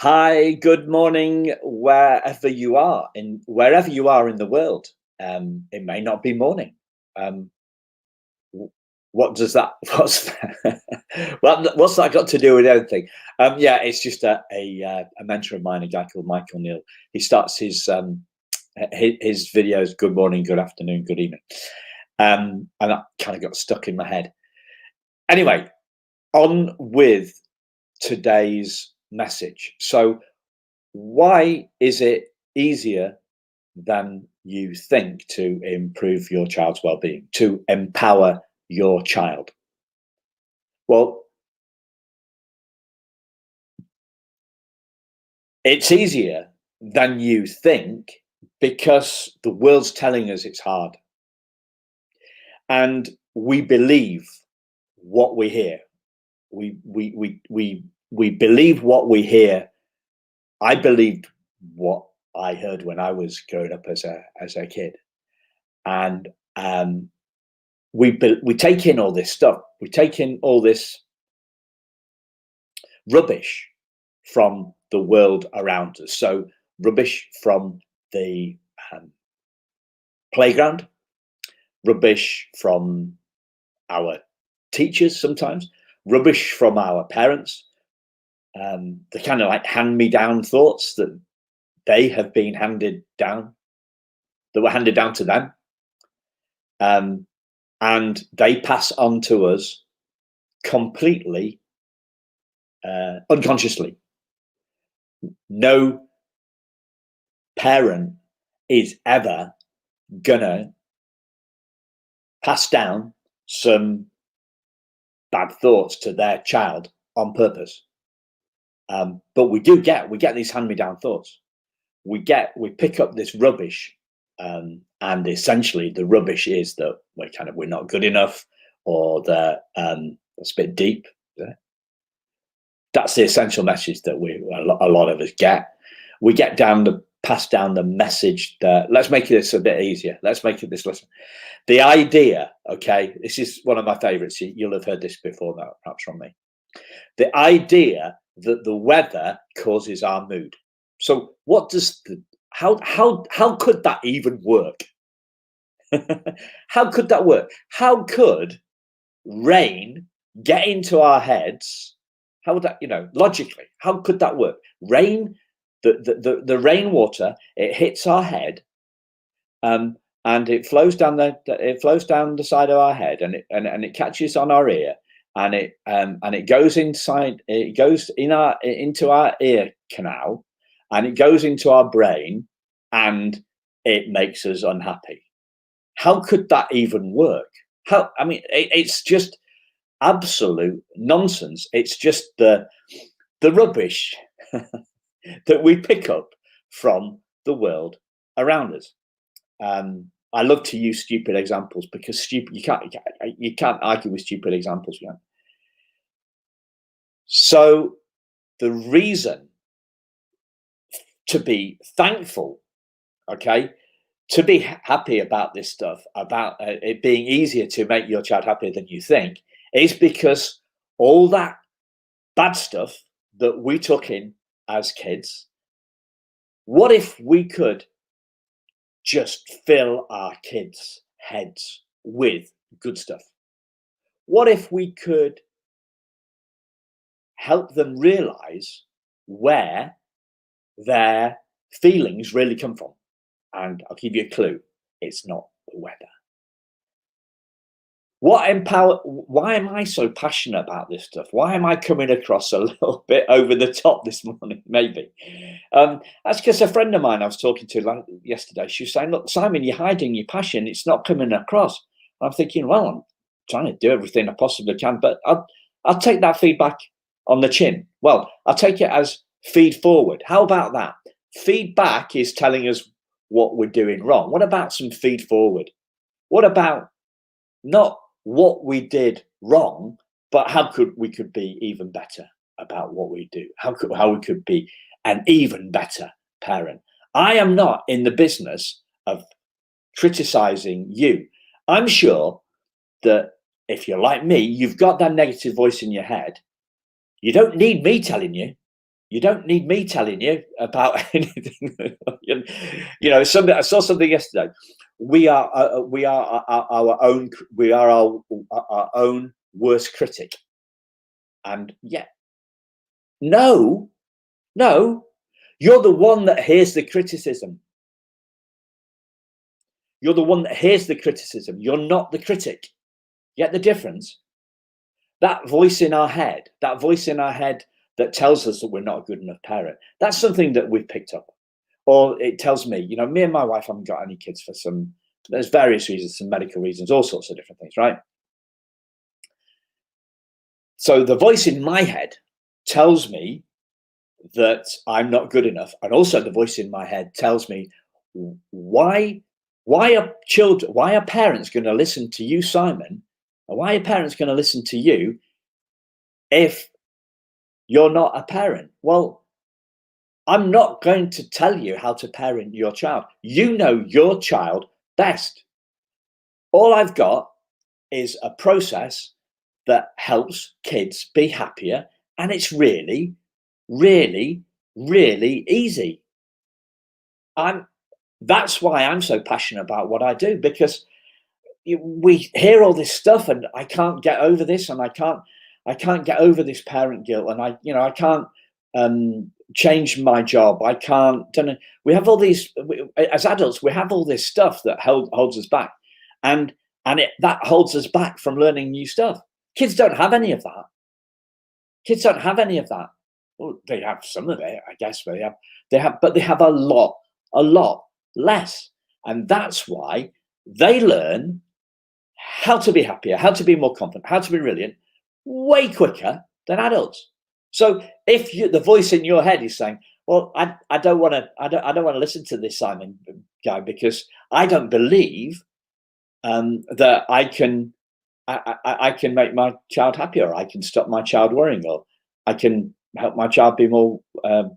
Hi, good morning, wherever you are in the world. It may not be morning. Um, w- what does that? What's that got to do with anything? Yeah, it's just a mentor of mine, a guy called Michael Neal. He starts his videos. Good morning, good afternoon, good evening, and that kind of got stuck in my head. Anyway, on with today's message. So, why is it easier than you think to improve your child's well-being, to empower your child? Well, it's easier than you think because the world's telling us it's hard, and we believe what we hear. We believe what we hear. I believed what I heard when I was growing up as a kid, and we take in all this stuff. We take in all this rubbish from the world around us. So rubbish from the um, playground, rubbish from our teachers sometimes, rubbish from our parents, the kind of like hand-me-down thoughts that they have been handed down, that were handed down to them, um, and they pass on to us completely unconsciously. No parent is ever gonna pass down some bad thoughts to their child on purpose. But we get these hand-me-down thoughts. We pick up this rubbish, and essentially the rubbish is that we're not good enough, or that it's a bit deep. That's the essential message that a lot of us get. We get down the pass down the message that, let's make this a bit easier. Let's make it this lesson. The idea, okay, this is one of my favorites. You'll have heard this before, perhaps from me. The idea that the weather causes our mood. So, what does the how could that even work? How could that work? How could rain get into our heads? How would that, logically? How could that work? Rain, the rainwater, it hits our head, um, and it flows down the side of our head, and it catches on our ear, and it goes inside. It goes into our ear canal, and it goes into our brain, and it makes us unhappy. How could that even work? It's just absolute nonsense. It's just the rubbish that we pick up from the world around us. I love to use stupid examples because you can't argue with stupid examples. Yeah. So the reason to be thankful, okay, to be happy about this stuff, about it being easier to make your child happier than you think, is because all that bad stuff that we took in as kids, what if we could just fill our kids' heads with good stuff? What if we could help them realize where their feelings really come from? And I'll give you a clue, it's not the weather. Why am I so passionate about this stuff? Why am I coming across a little bit over the top this morning? Maybe that's because a friend of mine I was talking to yesterday, she was saying, look, Simon, you're hiding your passion, it's not coming across. And I'm thinking, well, I'm trying to do everything I possibly can, but I'll take that feedback on the chin. Well, I'll take it as feed forward. How about that? Feedback is telling us what we're doing wrong. What about some feed forward? What about not what we did wrong, but how we could be even better about what we do? How we could be an even better parent? I am not in the business of criticizing you. I'm sure that if you're like me, you've got that negative voice in your head. You don't need me telling you. You don't need me telling you about anything. You know, I saw something yesterday. We are our own. We are our own worst critic. And yeah, no, no, you're the one that hears the criticism. You're the one that hears the criticism. You're not the critic. Get the difference? That voice in our head, that tells us that we're not a good enough parent, that's something that we've picked up. Or it tells me, me and my wife haven't got any kids there's various reasons, some medical reasons, all sorts of different things, right? So the voice in my head tells me that I'm not good enough. And also the voice in my head tells me, why are parents going to listen to you, Simon? And why are parents going to listen to you if you're not a parent? Well, I'm not going to tell you how to parent your child. You know your child best. All I've got is a process that helps kids be happier, and it's really, really, really easy. That's why I'm so passionate about what I do, because we hear all this stuff, and I can't get over this, and I can't get over this parent guilt, and I can't change my job. I can't. We have all these as adults. We have all this stuff that holds us back, and that holds us back from learning new stuff. Kids don't have any of that. Kids don't have any of that. Well, they have some of it, I guess. But they have a lot less, and that's why they learn how to be happier, how to be more confident, how to be brilliant, way quicker than adults. So if the voice in your head is saying, "Well, I don't want to listen to this Simon guy, because I don't believe that I can make my child happier, or I can stop my child worrying, or I can help my child be more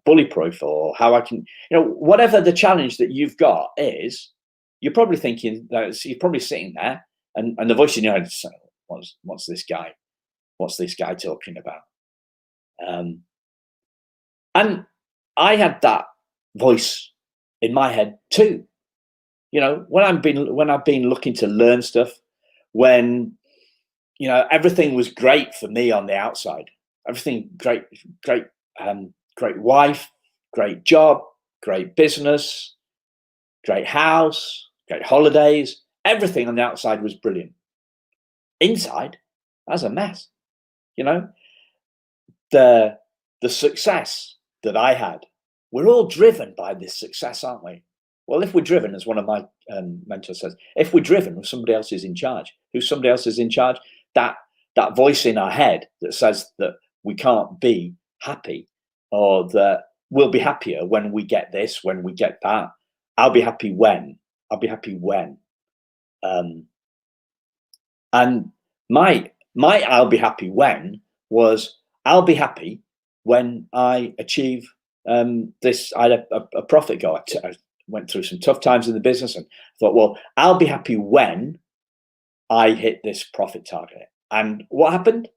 bully proof, or how I can, whatever the challenge that you've got is, you're probably thinking that you're probably sitting there, and the voice in your head is saying, what's this guy talking about? And I had that voice in my head too. When I've been looking to learn stuff, when everything was great for me on the outside, everything great, great wife, great job, great business, great house, great holidays, everything on the outside was brilliant. Inside, that's a mess. The success that I had, we're all driven by this success, aren't we? Well, if we're driven, as one of my mentors says, if we're driven, if somebody else is in charge, that voice in our head that says that we can't be happy, or that we'll be happier when we get this, when we get that. I'll be happy when. And my I'll be happy when was, I'll be happy when I achieve this. I had a profit goal. I went through some tough times in the business, and thought, well, I'll be happy when I hit this profit target. And what happened?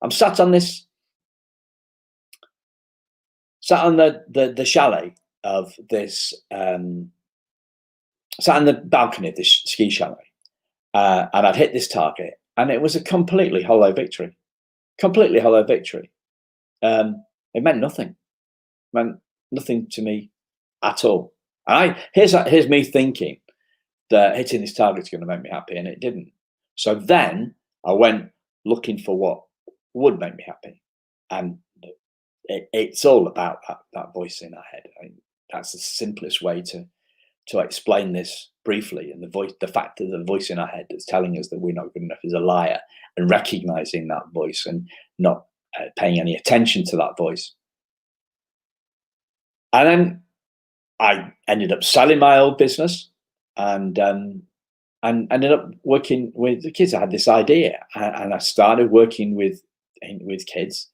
I'm sat on the chalet of this, sat on the balcony of this ski chalet, and I'd hit this target, and it was a completely hollow victory. It meant nothing. It meant nothing to me at all. And here's me thinking that hitting this target is going to make me happy, and it didn't. So then I went looking for what would make me happy, and it's all about that voice in our head. That's the simplest way to explain this briefly. And the fact that the voice in our head that's telling us that we're not good enough is a liar, and recognizing that voice and not paying any attention to that voice. And then I ended up selling my old business, and ended up working with the kids. I had this idea, and I started working with kids,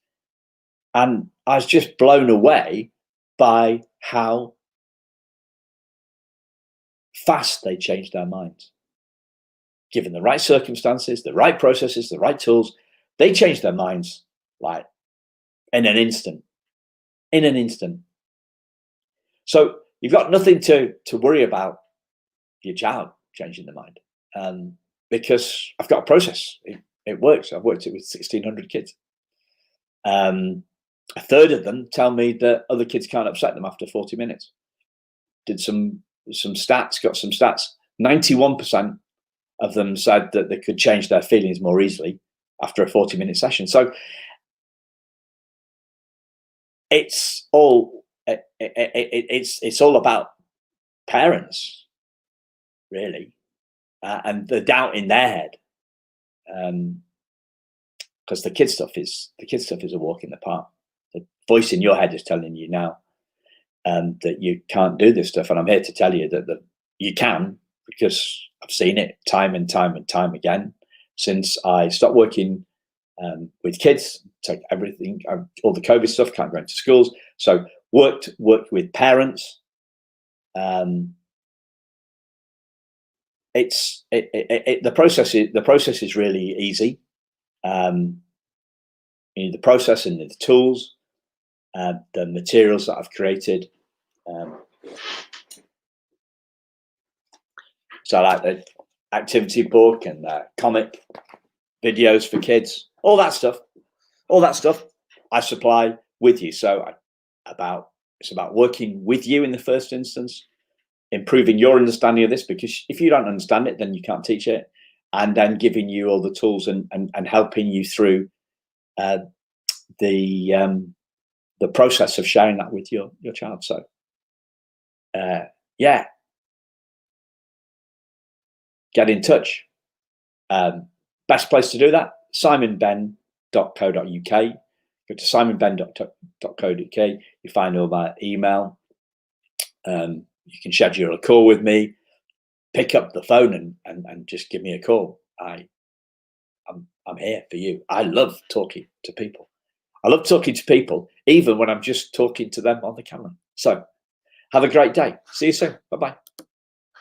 and I was just blown away by how fast they changed their minds. Given the right circumstances, the right processes, the right tools, they changed their minds like in an instant. in an instant. So you've got nothing to worry about your child changing their mind, because I've got a process. It works. I've worked it with 1,600 kids. A third of them tell me that other kids can't upset them after 40 minutes. Did some stats, got some stats. 91% of them said that they could change their feelings more easily after a 40-minute session. So it's all it's all about parents, really, and the doubt in their head, because the kid stuff is a walk in the park. The voice in your head is telling you now that you can't do this stuff, and I'm here to tell you that you can, because I've seen it time and time and time again since I stopped working with kids. Take everything, all the COVID stuff, can't go into schools. So worked with parents. The process is really easy. You need the process and the tools, the materials that I've created. So I like the activity book and comic videos for kids, all that stuff I supply with you. So it's about working with you in the first instance, improving your understanding of this, because if you don't understand it, then you can't teach it, and then giving you all the tools and helping you through the process of sharing that with your child. So yeah, get in touch. Best place to do that, simonben.co.uk. Go to simonben.co.uk. You find all my email. You can schedule a call with me. Pick up the phone and just give me a call. I'm here for you. I love talking to people. I love talking to people, even when I'm just talking to them on the camera. So have a great day. See you soon. Bye-bye.